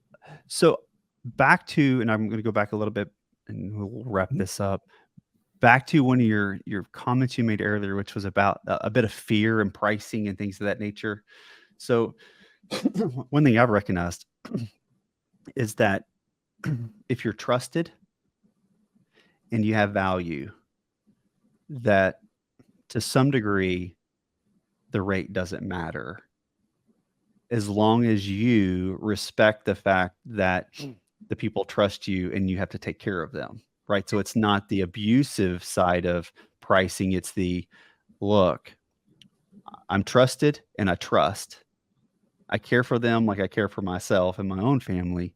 So back to, and I'm going to go back a little bit and we'll wrap this up. Back to one of your comments you made earlier, which was about a bit of fear and pricing and things of that nature. So one thing I've recognized is that if you're trusted and you have value, that to some degree, the rate doesn't matter, as long as you respect the fact that the people trust you and you have to take care of them, right? So it's not the abusive side of pricing. It's the, look, I'm trusted and I trust. I care for them like I care for myself and my own family,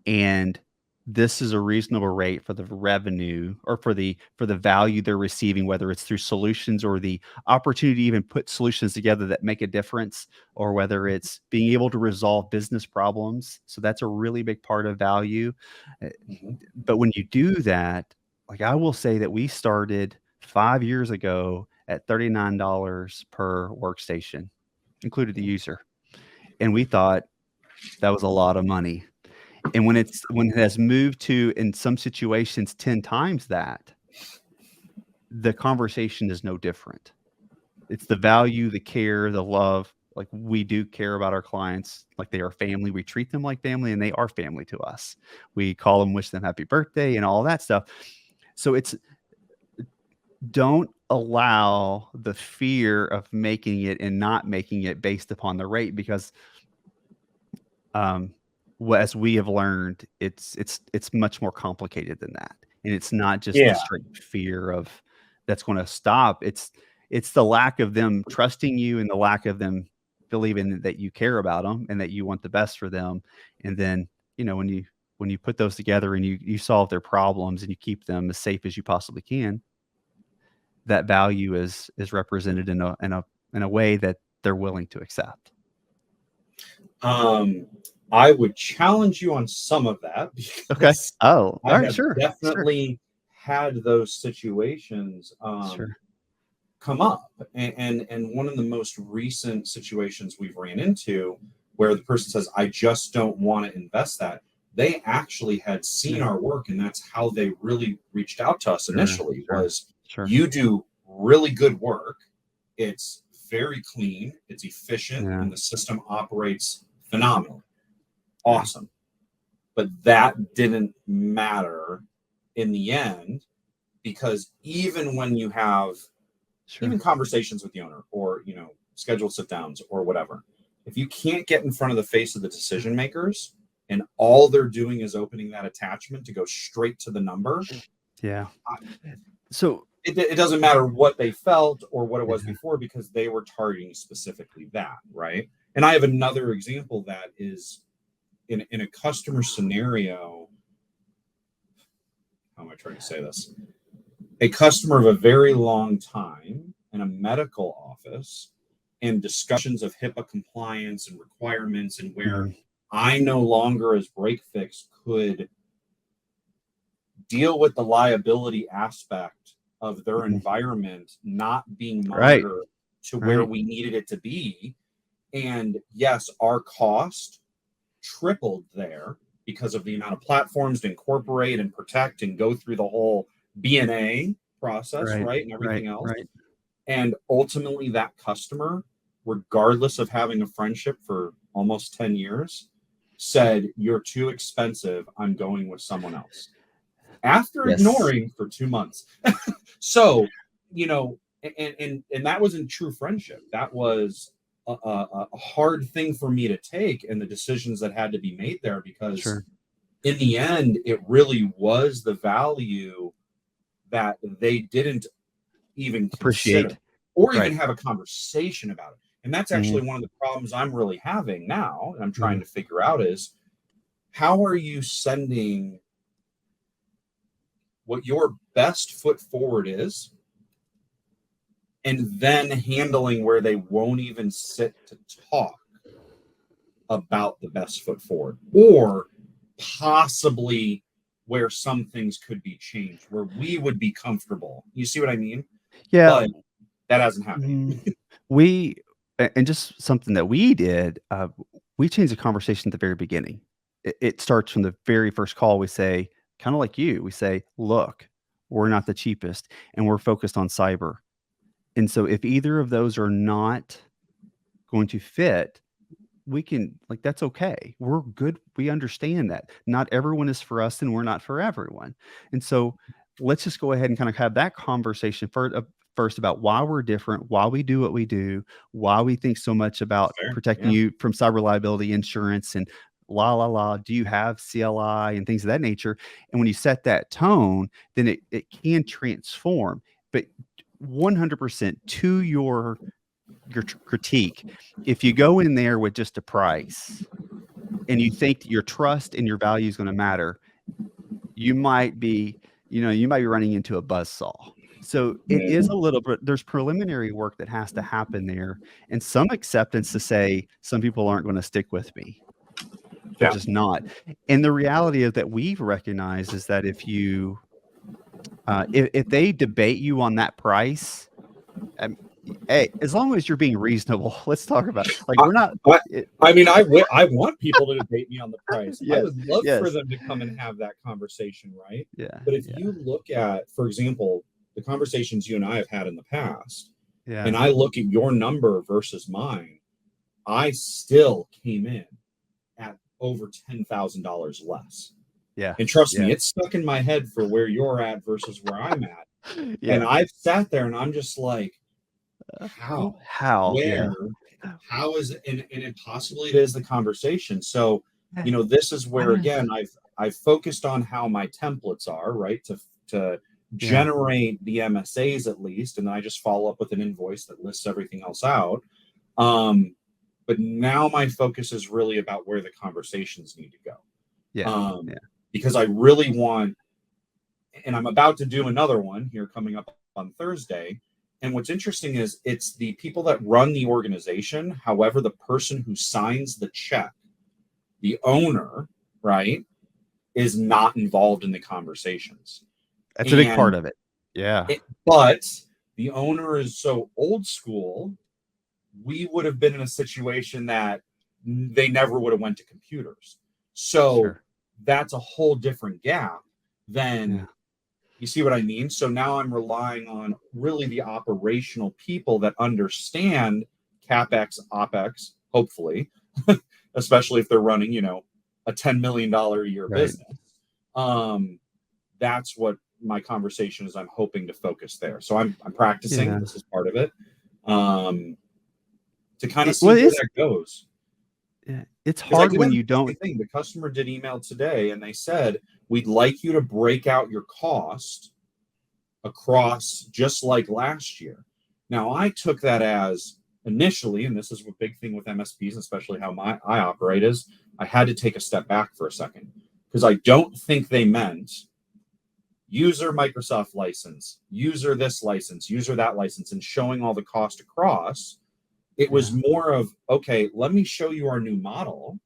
and this is a reasonable rate for the revenue or for the value they're receiving, whether it's through solutions or the opportunity to even put solutions together that make a difference, or whether it's being able to resolve business problems. So that's a really big part of value. Uh, Mhm. But when you do that, like I will say that we started 5 years ago at $39 per workstation, included the user. And we thought that was a lot of money. And when it has moved to, in some situations, 10 times that, the conversation is no different. It's the value, the care, the love. Like, we do care about our clients like they are family. We treat them like family, and they are family to us. We call them, wish them happy birthday, and all that stuff. So it's, don't allow the fear of making it and not making it based upon the rate, because um, as we have learned, it's much more complicated than that, and it's not just the Yeah. straight fear of that's going to stop. It's the lack of them trusting you and the lack of them believing that you care about them and that you want the best for them. And then, when you put those together and you solve their problems and you keep them as safe as you possibly can, that value is represented in a way that they're willing to accept. Um, I would challenge you on some of that Okay. because Oh, I all right. have Sure. Sure. definitely had those situations Sure. come up. And one of the most recent situations we've ran into where the person says, I just don't want to invest that. They actually had seen Yeah. our work, and that's how they really reached out to us Sure. initially Sure. was, Sure. you do really good work. It's very clean, it's efficient, Yeah. and the system operates phenomenally. Yeah. Awesome. But that didn't matter in the end, because even when you have even Sure. conversations with the owner, or scheduled sit downs or whatever, if you can't get in front of the face of the decision makers and all they're doing is opening that attachment to go straight to the number, Yeah. I- So it doesn't matter what they felt or what it was yeah. before, because they were targeting specifically that, right? And I have another example that is in a customer scenario. How am I trying to say this? A customer of a very long time in a medical office, and discussions of HIPAA compliance and requirements, and where Mhm. I no longer, as break fix, could deal with the liability aspect of their Mhm. environment not being Right. monitored to where Right. we needed it to be. And yes, our cost tripled there because of the amount of platforms to incorporate and protect and go through the whole BNA process, Right. right? And Right. everything else. Right. And ultimately, that customer, regardless of having a friendship for almost 10 years, said, you're too expensive. I'm going with someone else, after Yes. ignoring for 2 months. So, you know, and that wasn't true friendship. That was a hard thing for me to take, and the decisions that had to be made there, because Sure. in the end, it really was the value that they didn't even consider Appreciate. or even Right. have a conversation about it. And that's Mhm. actually one of the problems I'm really having now, and I'm trying Mhm. to figure out is, how are you sending what your best foot forward is, and then handling where they won't even sit to talk about the best foot forward, or possibly where some things could be changed, where we would be comfortable. You see what I mean? Yeah. But that hasn't happened Mm, yet. we and just something that we did, we changed the conversation at the very beginning. It starts from the very first call. We say, kind of like you, we say, look, we're not the cheapest and we're focused on cyber. And so if either of those are not going to fit, we can, like, that's okay. We're good. We understand that not everyone is for us and we're not for everyone. And so let's just go ahead and kind of have that conversation first about why we're different, why we do what we do, why we think so much about Fair. protecting Yeah. you from cyber liability insurance and la la la. Do you have CLI and things of that nature? And when you set that tone, then it can transform. But 100% to your critique. If you go in there with just a price and you think that your trust and your value is going to matter, you might be, you might be running into a buzzsaw. So it is a little bit, there's preliminary work that has to happen there, and some acceptance to say some people aren't going to stick with me. They're just not. And the reality is that we've recognized is that if you, if they debate you on that price, um, hey, as long as you're being reasonable, let's talk about like we're not. I mean, I want people to debate me on the price. I would love for them to come and have that conversation, right? Yeah. But if you look at, for example, the conversations you and I have had in the past, and I look at your number versus mine, I still came in at over $10,000 less. Yeah. And trust me, it's stuck in my head for where you're at versus where I'm at. And I've sat there and I'm just like, how, where, how is it? And it possibly it is the conversation. So, this is where, again, I've focused on how my templates are, right? To generate the MSAs at least. And then I just follow up with an invoice that lists everything else out. But now my focus is really about where the conversations need to go. Because I really want, and I'm about to do another one here coming up on Thursday. And what's interesting is it's the people that run the organization. However, the person who signs the check, the owner, right, is not involved in the conversations. That's a big part of it. Yeah. But the owner is so old school, we would have been in a situation that they never would have went to computers. So that's a whole different gap than, you see what I mean? So now I'm relying on really the operational people that understand CapEx, OpEx, hopefully, especially if they're running, a $10 million a year business. That's what my conversation is. I'm hoping to focus there. So I'm practicing. This is part of it. To kind of see where that goes. Yeah, it's hard when you don't. The customer did email today and they said, we'd like you to break out your cost across just like last year. Now, I took that as initially, and this is a big thing with MSPs, especially how I operate, is I had to take a step back for a second because I don't think they meant user Microsoft license, user this license, user that license, and showing all the cost across. It was more of, okay, let me show you our new model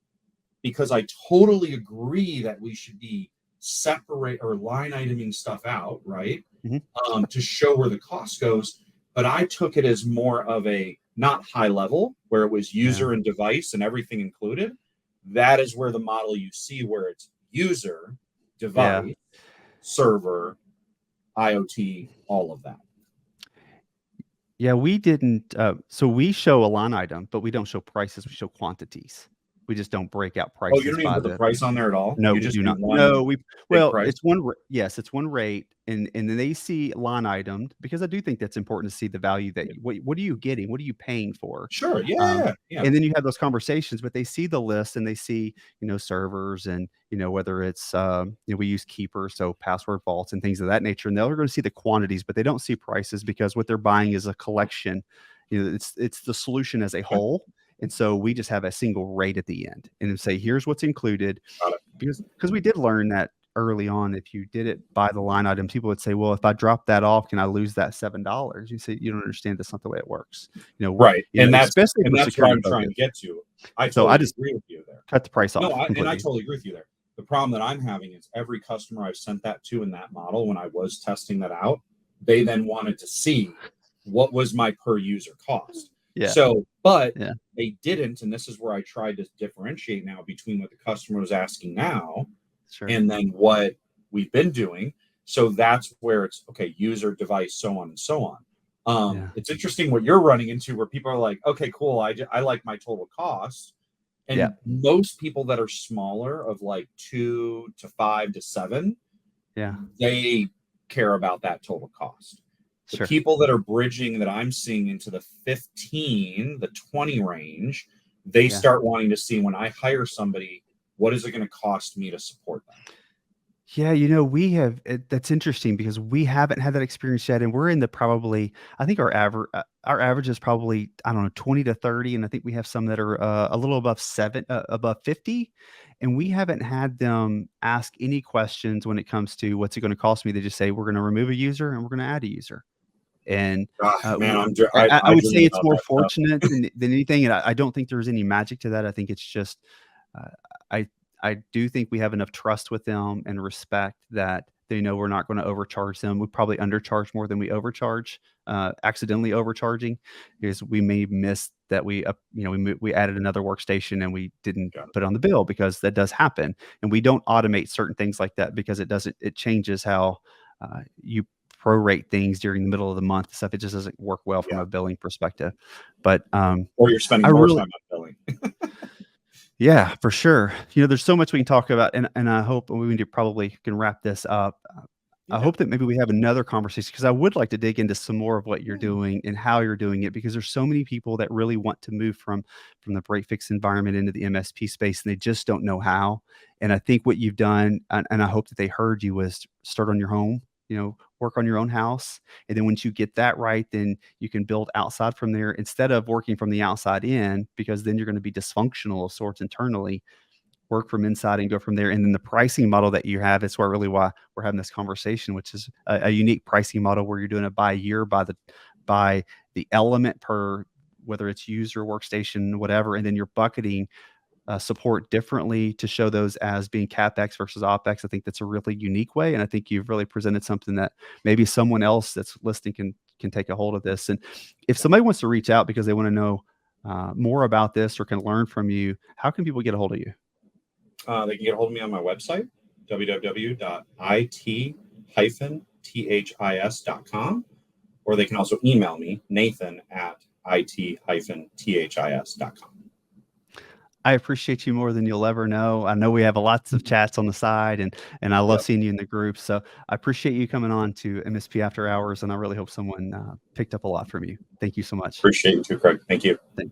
because I totally agree that we should be separate or line iteming stuff out, right? To show where the cost goes. But I took it as more of a not high level where it was user and device and everything included. That is where the model you see where it's user, device, server, IoT, all of that. Yeah, we didn't. So we show a line item, but we don't show prices. We show quantities. We just don't break out prices. Oh, you don't even put the price on there at all? No, you just do not. No, it's one. Yes, it's one rate, and then they see line itemed because I do think that's important to see the value that what are you getting? What are you paying for? Sure. And then you have those conversations, but they see the list and they see servers and whether it's we use Keeper, so password vaults and things of that nature, and they're going to see the quantities, but they don't see prices because what they're buying is a collection. It's the solution as a whole. And so we just have a single rate at the end and say, here's what's included. Because we did learn that early on, if you did it by the line item, people would say, well, if I drop that off, can I lose that $7? You say, you don't understand. That's not the way it works. Right. And that's what I'm trying to get to. I just agree with you there. Cut the price off. And I totally agree with you there. The problem that I'm having is every customer I've sent that to in that model, when I was testing that out, they then wanted to see what was my per user cost. So, but they didn't, and this is where I tried to differentiate now between what the customer was asking now and then what we've been doing. So that's where it's okay, user, device, so on and so on. It's interesting what you're running into where people are like, okay, cool, I like my total cost. And most people that are smaller of like 2 to 5 to 7, they care about that total cost. The people that are bridging that I'm seeing into the 15, the 20 range, they start wanting to see when I hire somebody, what is it going to cost me to support them? Yeah, we have that's interesting because we haven't had that experience yet, and we're in the probably I think our average is probably, I don't know, 20 to 30, and I think we have some that are, a little above 50, and we haven't had them ask any questions when it comes to what's it gonna cost me. They just say, "We're gonna remove a user, and we're gonna add a user." And, Ah, man, w I, I I would say dream it's about more that stuff. fortunate than anything, and I don't think there's any magic to that. I think it's just, uh, I I do think we have enough trust with them and respect that they know we're not gonna overcharge them. We probably undercharge more than we overcharge, accidentally overcharging, because we may miss that we added another workstation and we didn't Got it. put it on the bill because that does happen, and we don't automate certain things like that because it changes how, you prorate things during the middle of the month stuff. It just doesn't work well from Yeah. a billing perspective. But, Or you're I spending more really time on billing. yeah, for sure. There's so much we can talk about, and I hope we need to probably can wrap this up. I Okay. hope that maybe we have another conversation because I would like to dig into some more of what you're Yeah. doing and how you're doing it because there's so many people that really want to move from the break fix environment into the MSP space and they just don't know how. And I think what you've done, and I hope that they heard you, was start on your home. Work on your own house, and then once you get that right, then you can build outside from there instead of working from the outside in because then you're going to be dysfunctional of sorts internally. Work from inside and go from there. And then the pricing model that you have is why we're having this conversation, which is a unique pricing model where you're doing it by year, by the element per, whether it's user, workstation, whatever, and then you're bucketing support differently to show those as being CapEx versus OpEx. I think that's a really unique way, and I think you've really presented something that maybe someone else that's listening can take a hold of this. And if somebody wants to reach out because they want to know more about this or can learn from you, how can people get a hold of you? They can get a hold of me on my website, www.it-this.com, or they can also email me, nathan@it-this.com. I appreciate you more than you'll ever know. I know we have lots of chats on the side, and I love Yep. seeing you in the group. So I appreciate you coming on to MSP After Hours, and I really hope someone picked up a lot from you. Thank you so much. Appreciate you too, Craig. Thank you. Thank